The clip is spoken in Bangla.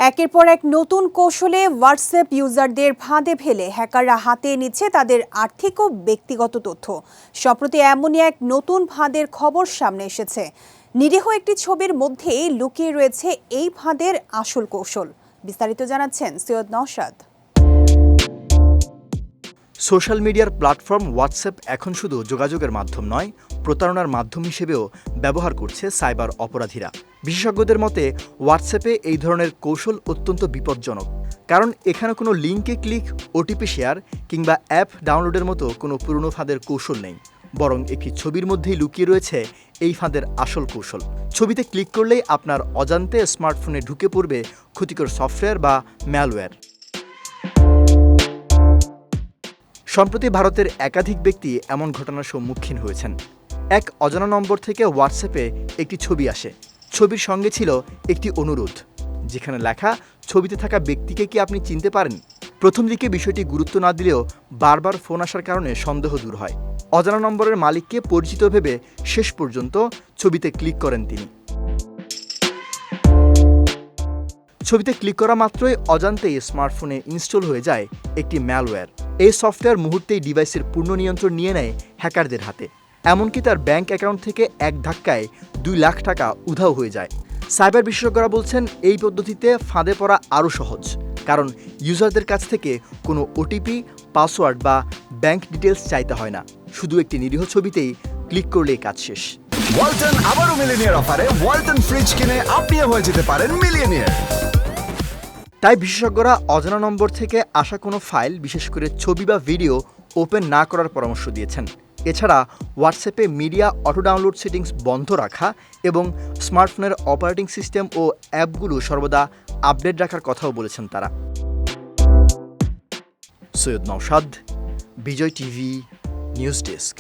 একের পর এক নতুন কৌশলে হোয়াটসঅ্যাপ ইউজারদের ফাঁদে ফেলে হ্যাকাররা হাতিয়ে নিচ্ছে তাদের আর্থিক ও ব্যক্তিগত তথ্য। সম্প্রতি এমনই এক নতুন ফাঁদের খবর সামনে এসেছে। নিরীহ একটি ছবির মধ্যেই লুকিয়ে রয়েছে এই ফাঁদের আসল কৌশল। বিস্তারিত জানাচ্ছেন সৈয়দ নওশাদ। সোশ্যাল মিডিয়ার প্ল্যাটফর্ম হোয়াটসঅ্যাপ এখন শুধু যোগাযোগের মাধ্যম নয়, প্রতারণার মাধ্যম হিসেবেও ব্যবহার করছে সাইবার অপরাধীরা। বিশেষজ্ঞদের মতে হোয়াটসঅ্যাপে এই ধরনের কৌশল অত্যন্ত বিপজ্জনক, কারণ এখানে কোনো লিঙ্কে ক্লিক, ওটিপি শেয়ার কিংবা অ্যাপ ডাউনলোডের মতো কোনো পুরনো ফাঁদের কৌশল নেই, বরং একটি ছবির মধ্যেই লুকিয়ে রয়েছে এই ফাঁদের আসল কৌশল। ছবিতে ক্লিক করলেই আপনার অজান্তে স্মার্টফোনে ঢুকে পড়বে ক্ষতিকর সফটওয়্যার বা ম্যালওয়্যার। সম্প্রতি ভারতের একাধিক ব্যক্তি এমন ঘটনার সম্মুখীন হয়েছেন। এক অজানা নম্বর থেকে হোয়াটসঅ্যাপে একটি ছবি আসে। ছবির সঙ্গে ছিল একটি অনুরোধ, যেখানে লেখা, ছবিতে থাকা ব্যক্তিকে কি আপনি চিনতে পারেন? প্রথম দিকে বিষয়টি গুরুত্ব না দিলেও বারবার ফোন আসার কারণে সন্দেহ দূর হয়। অজানা নম্বরের মালিককে পরিচিত ভেবে শেষ পর্যন্ত ছবিতে ক্লিক করেন তিনি। ছবিতে ক্লিক করা মাত্রই অজান্তেই স্মার্টফোনে ইনস্টল হয়ে যায় একটি ম্যালওয়্যার। এই সফটওয়্যার মুহূর্তেই ডিভাইসের পূর্ণ নিয়ন্ত্রণ নিয়ে নেয় হ্যাকারদের হাতে। এমনকি তার ব্যাংক অ্যাকাউন্ট থেকে এক ধাক্কায় 2 লাখ টাকা উধাও হয়ে যায়। সাইবার বিশেষজ্ঞরা বলছেন এই পদ্ধতিতে ফাঁদে পড়া আরও সহজ, কারণ ইউজারদের কাছ থেকে কোনো ওটিপি, পাসওয়ার্ড বা ব্যাংক ডিটেলস চাইতে হয় না। শুধু একটি নিরীহ ছবিতেই ক্লিক করলেই কাজ শেষ। ওয়ালটন আবারও মিলিয়নিয়ার অফারে ওয়ালটন ফ্রিজ কিনে আপনিও হয়ে যেতে পারেন মিলিয়নিয়ার। তাই বিশেষজ্ঞরা অজানা নম্বর থেকে আসা কোনো ফাইল, বিশেষ করে ছবি বা ভিডিও, ওপেন না করার পরামর্শ দিয়েছেন। এছাড়া হোয়াটসঅ্যাপে মিডিয়া অটো ডাউনলোড সেটিংস বন্ধ রাখা এবং স্মার্টফোনের অপারেটিং সিস্টেম ও অ্যাপগুলো সর্বদা আপডেট রাখার কথাও বলেছেন তারা। সৈয়দ নওশাদ, বিজয় টিভি, নিউজ ডেস্ক।